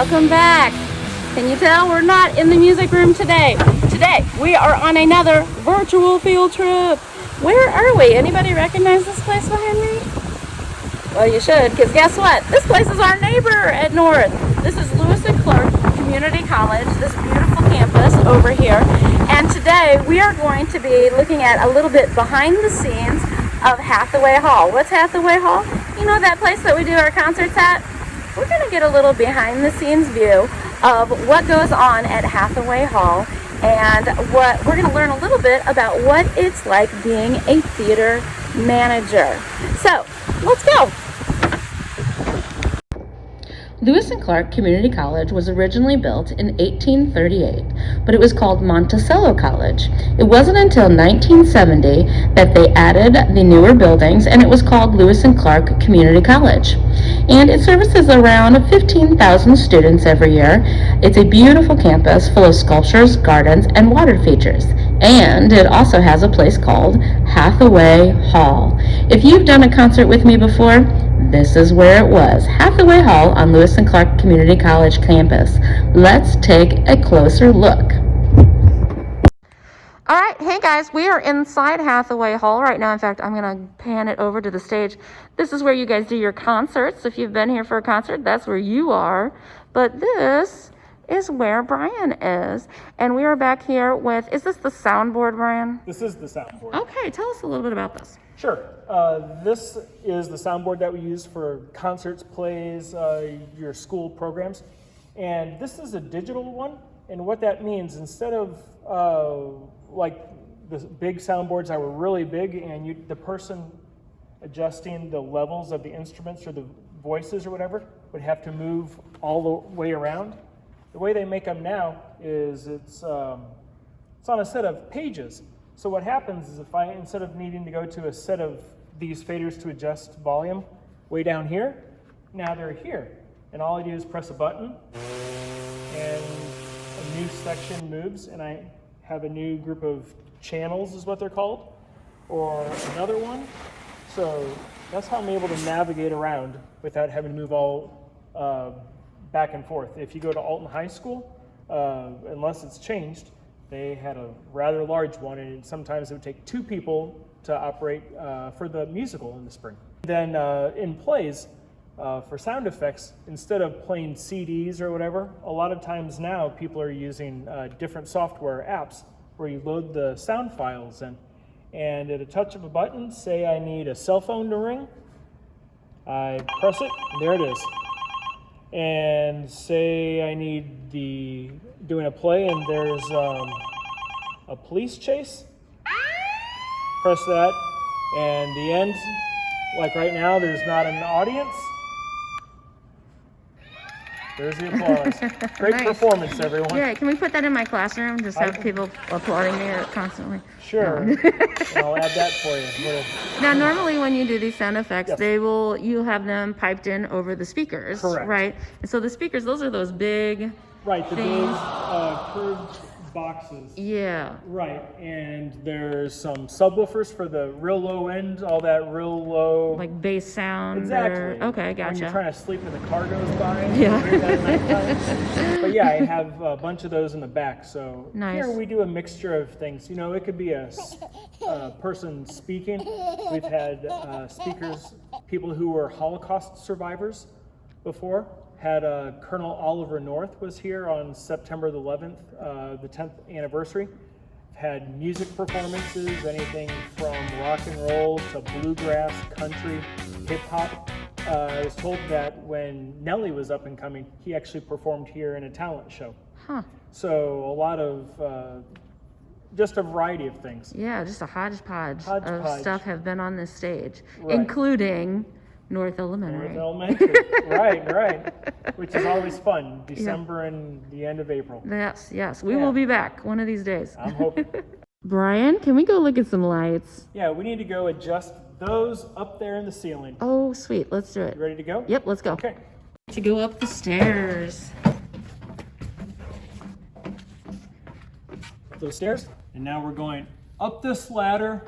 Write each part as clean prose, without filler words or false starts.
welcome back. Can you tell we're not in the music room today? Today we are on another virtual field trip. Where are we? Anybody recognize this place behind me? Well, you should, because guess what? This place is our neighbor at North. This is Lewis and Clark Community College, this beautiful campus over here. And today we are going to be looking at a little bit behind the scenes of Hathaway Hall. What's Hathaway Hall? You know that place that we do our concerts at? We're going to get a little behind the scenes view of what goes on at Hathaway Hall, and what we're going to learn a little bit about what it's like being a theater manager. So let's go. Lewis and Clark Community College was originally built in 1838, but it was called Monticello College. It wasn't until 1970 that they added the newer buildings, and it was called Lewis and Clark Community College. And it services around 15,000 students every year. It's a beautiful campus full of sculptures, gardens, and water features. And it also has a place called Hathaway Hall. If you've done a concert with me before, this is where it was, Hathaway Hall on Lewis and Clark Community College campus. Let's take a closer look. All right, hey guys, we are inside Hathaway Hall right now. In fact, I'm gonna pan it over to the stage. This is where you guys do your concerts. If you've been here for a concert, that's where you are. But this is where Brian is. And we are back here with, is this the soundboard, Brian? This is the soundboard. Okay, tell us a little bit about this. Sure. This is the soundboard that we use for concerts, plays, your school programs. And this is a digital one. And what that means, instead of like the big soundboards that were really big and the person adjusting the levels of the instruments or the voices or whatever would have to move all the way around. The way they make them now is it's on a set of pages. So what happens is if instead of needing to go to a set of these faders to adjust volume way down here, now they're here. And all I do is press a button and a new section moves, and I have a new group of channels is what they're called, or another one. So that's how I'm able to navigate around without having to move all back and forth. If you go to Alton High School, unless it's changed, they had a rather large one, and sometimes it would take two people to operate for the musical in the spring. Then in plays, for sound effects, instead of playing CDs or whatever, a lot of times now people are using different software apps where you load the sound files in. And at a touch of a button, say I need a cell phone to ring, I press it, and there it is. And say I need doing a play and there's a police chase, press that, and the end, like right now, there's not an audience. There's the applause. Great Nice. Performance, everyone. Yeah, can we put that in my classroom? Just have people applauding me constantly. Sure. No. I'll add that for you. Now, normally when you do these sound effects, Yes. you have them piped in over the speakers, Correct. right? And so the speakers, those are those big, Right, the things. big curved boxes. yeah. Right, and there's some subwoofers for the real low end, all that real low. Like bass sound. Exactly. Okay, When gotcha. you're trying to sleep and the car goes by. Yeah. You hear that at nighttime. But yeah, I have a bunch of those in the back. So Nice. here we do a mixture of things. You know, it could be a person speaking. We've had speakers, people who were Holocaust survivors before. Had Colonel Oliver North was here on September the 11th, the 10th anniversary. Had music performances, anything from rock and roll to bluegrass, country, hip hop. I was told that when Nelly was up and coming, he actually performed here in a talent show. Huh. So a lot of, just a variety of things. Yeah, just a hodgepodge of Hodgepodge. stuff have been on this stage, Right. including North Elementary. North Elementary, right, which is always fun, December and the end of April. Yes, we Yeah. will be back one of these days. I'm hoping. Brian, can we go look at some lights? Yeah, we need to go adjust those up there in the ceiling. Oh, sweet, let's do it. You ready to go? Yep, let's go. Okay. To go up the stairs. Those stairs. And now we're going up this ladder,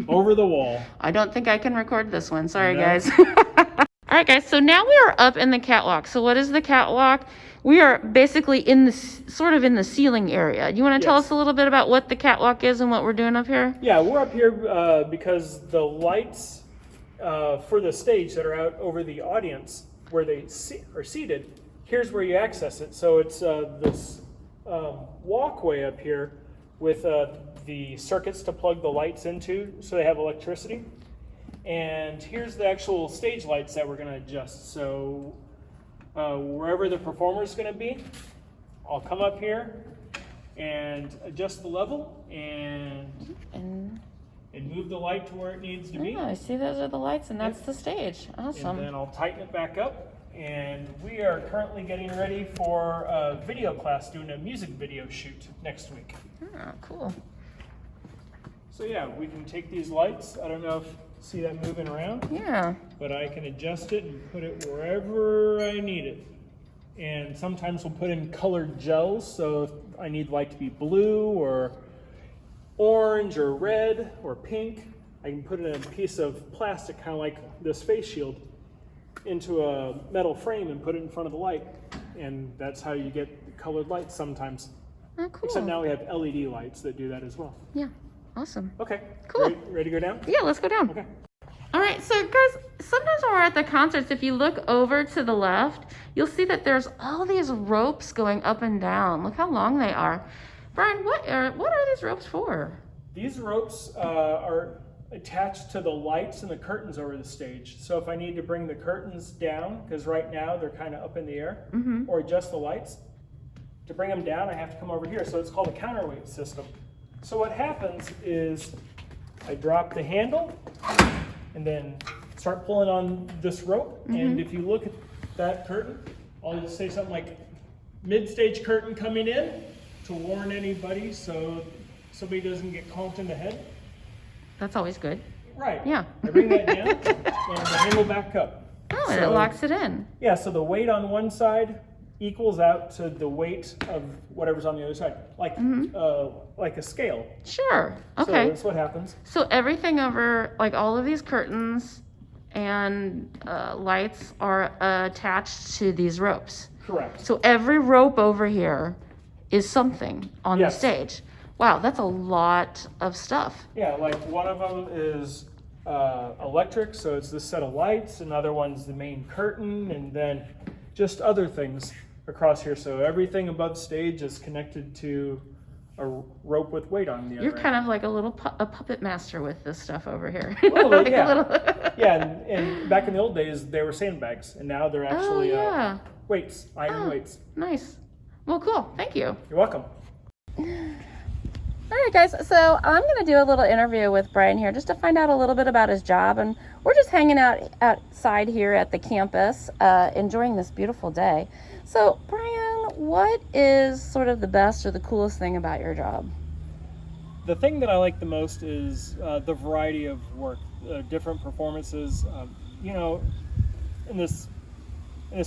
over the wall. I don't think I can record this one. Sorry, No. guys. All All right, guys, so now we are up in the catwalk. So what is the catwalk? We are basically in the sort of in the ceiling area. You want to tell us a little bit about what the catwalk is and what we're doing up here? Yeah, we're up here because the lights for the stage that are out over the audience where they are seated, here's where you access it. So it's this walkway up here with the circuits to plug the lights into so they have electricity. And here's the actual stage lights that we're going to adjust. So wherever the performer is going to be, I'll come up here and adjust the level and move the light to where it needs to be. Oh, I see those are the lights, and that's the stage. Awesome. And then I'll tighten it back up. And we are currently getting ready for a video class, doing a music video shoot next week. Oh, cool. So yeah, we can take these lights. I don't know if see that moving around? Yeah. But I can adjust it and put it wherever I need it. And sometimes we'll put in colored gels, so if I need light to be blue or orange or red or pink, I can put in a piece of plastic, kind of like this face shield, into a metal frame and put it in front of the light. And that's how you get colored lights sometimes. Oh, cool. Except now we have LED lights that do that as well. Yeah. Awesome. Okay. Cool. Ready to go down? Yeah, let's go down. Okay. All right, so guys, sometimes when we're at the concerts, if you look over to the left, you'll see that there's all these ropes going up and down. Look how long they are. Brian, what are these ropes for? These ropes are attached to the lights and the curtains over the stage. So if I need to bring the curtains down, because right now they're kind of up in the air, or adjust the lights, to bring them down, I have to come over here. So it's called a counterweight system. So what happens is I drop the handle and then start pulling on this rope. And if you look at that curtain, I'll just say something like mid-stage curtain coming in to warn anybody so somebody doesn't get conked in the head. That's always good. Right. Yeah. I bring that down and the handle back up. Oh, and it locks it in. Yeah, so the weight on one side equals out to the weight of whatever's on the other side, like a scale. Sure. Okay. So that's what happens. So everything over, like all of these curtains and lights are attached to these ropes. Correct. So every rope over here is something on the stage. Wow, that's a lot of stuff. Yeah, like one of them is electric, so it's this set of lights. Another one's the main curtain, and then just other things across here. So everything above stage is connected to a rope with weight on the other You're end. kind of like a puppet master with this stuff over here. Well, Like yeah. Yeah, and back in the old days, they were sandbags, and now they're actually weights, iron weights. Nice. Well, cool. Thank you. You're welcome. All right, guys. So I'm going to do a little interview with Brian here just to find out a little bit about his job. And we're just hanging out outside here at the campus, enjoying this beautiful day. So, Brian, what is sort of the best or the coolest thing about your job? The thing that I like the most is the variety of work, different performances. You know, in this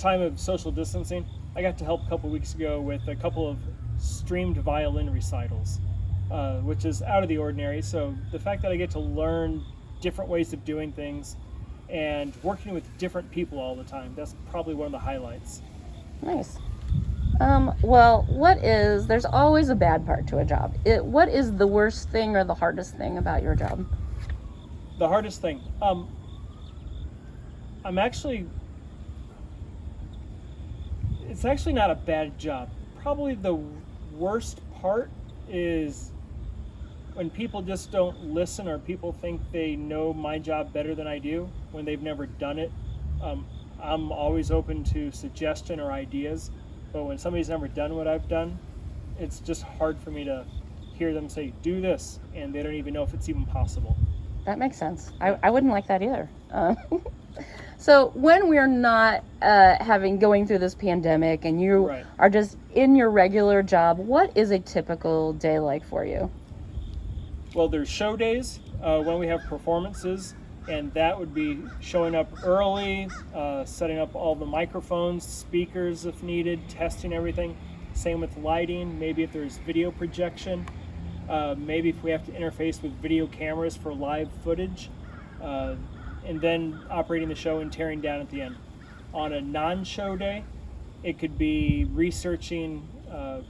time of social distancing, I got to help a couple weeks ago with a couple of streamed violin recitals, which is out of the ordinary. So the fact that I get to learn different ways of doing things and working with different people all the time, that's probably one of the highlights. Nice. Well, there's always a bad part to a job. What is the worst thing or the hardest thing about your job? The hardest thing, it's actually not a bad job. Probably the worst part is when people just don't listen, or people think they know my job better than I do when they've never done it. I'm always open to suggestion or ideas, but when somebody's never done what I've done, it's just hard for me to hear them say, do this, and they don't even know if it's even possible. That makes sense. I wouldn't like that either. So when we're not going through this pandemic and you are just in your regular job, what is a typical day like for you? Well, there's show days when we have performances, and that would be showing up early, setting up all the microphones, speakers if needed, testing everything. Same with lighting, maybe if there's video projection, maybe if we have to interface with video cameras for live footage. and then operating the show and tearing down at the end. On a non-show day, it could be researching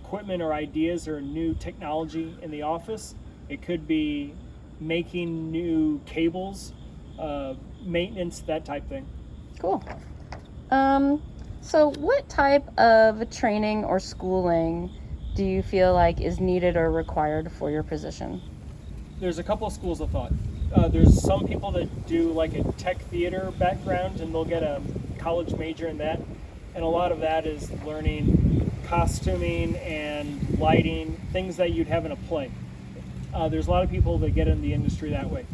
equipment or ideas or new technology in the office. It could be making new cables, maintenance, that type thing. Cool. So what type of training or schooling do you feel like is needed or required for your position? There's a couple of schools of thought. There's some people that do like a tech theater background and they'll get a college major in that. And a lot of that is learning costuming and lighting, things that you'd have in a play. There's a lot of people that get in the industry that way.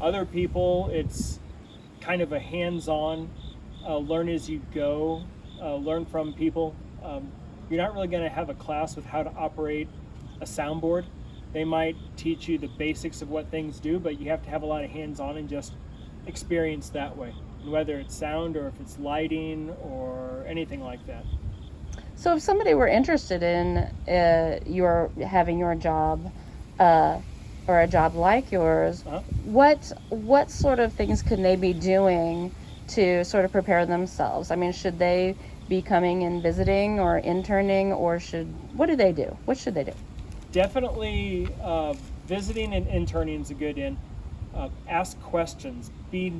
Other people, it's kind of a hands-on, learn as you go, learn from people. You're not really going to have a class with how to operate a soundboard. They might teach you the basics of what things do, but you have to have a lot of hands-on and just experience that way, whether it's sound or if it's lighting or anything like that. So if somebody were interested in having your job or a job like yours, what sort of things could they be doing to sort of prepare themselves? I mean, should they be coming and visiting or interning, or what do they do? What should they do? Definitely visiting and interning is a good in. Ask questions. Be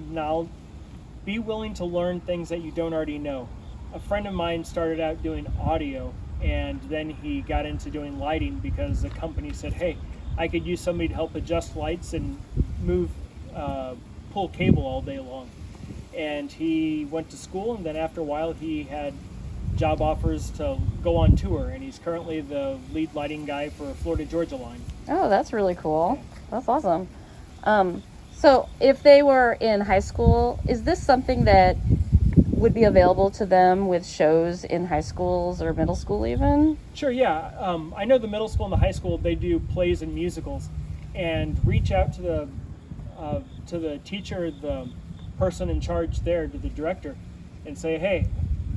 willing to learn things that you don't already know. A friend of mine started out doing audio, and then he got into doing lighting because the company said, hey, I could use somebody to help adjust lights and pull cable all day long. And he went to school, and then after a while he had job offers to go on tour, and he's currently the lead lighting guy for Florida Georgia Line. Oh, that's really cool. That's awesome. So if they were in high school, is this something that would be available to them with shows in high schools or middle school even? Sure, yeah. I know the middle school and the high school, they do plays and musicals, and reach out to the teacher, the person in charge there, to the director, and say, hey,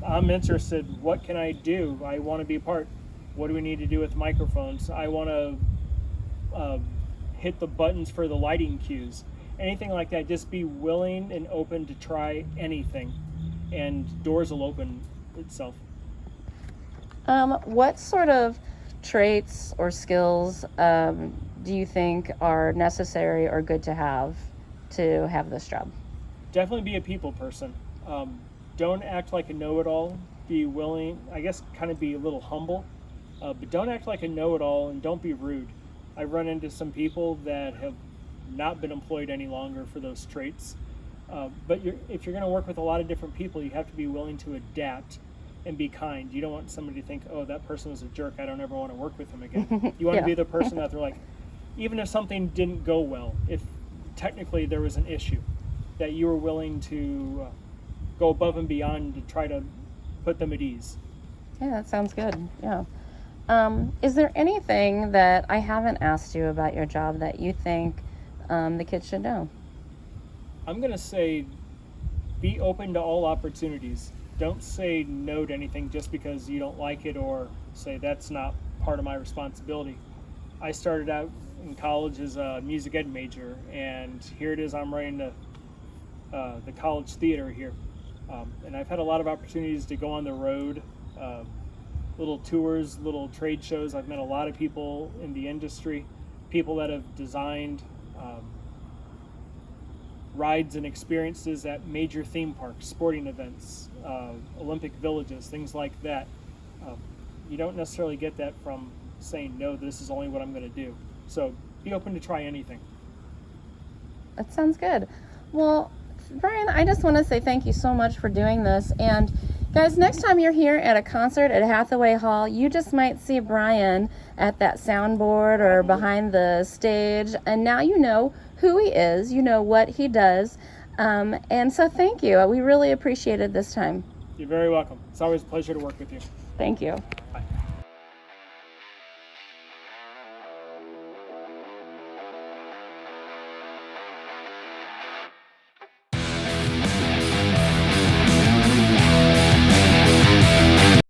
I'm interested. What can I do? I want to be a part. What do we need to do with microphones? I want to hit the buttons for the lighting cues. Anything like that. Just be willing and open to try anything, and doors will open itself. What sort of traits or skills do you think are necessary or good to have this job? Definitely be a people person. Don't act like a know-it-all. Be willing, I guess, kind of be a little humble, but don't act like a know-it-all, and don't be rude. I've run into some people that have not been employed any longer for those traits. But if you're going to work with a lot of different people, you have to be willing to adapt and be kind. You don't want somebody to think, oh, that person was a jerk, I don't ever want to work with him again. You want to be the person that they're like, even if something didn't go well, if technically there was an issue, that you were willing to go above and beyond to try to put them at ease. Yeah, that sounds good. Yeah. Is there anything that I haven't asked you about your job that you think the kids should know? I'm going to say be open to all opportunities. Don't say no to anything just because you don't like it, or say that's not part of my responsibility. I started out in college as a music ed major, and here it is, I'm running the college theater here. And I've had a lot of opportunities to go on the road, little tours, little trade shows. I've met a lot of people in the industry, people that have designed rides and experiences at major theme parks, sporting events, Olympic villages, things like that. You don't necessarily get that from saying, no, this is only what I'm going to do. So be open to try anything. That sounds good. Well, Brian, I just want to say thank you so much for doing this. And guys, next time you're here at a concert at Hathaway Hall, you just might see Brian at that soundboard or behind the stage. And now you know who he is, you know what he does. And so thank you. We really appreciated this time. You're very welcome. It's always a pleasure to work with you. Thank you. Bye.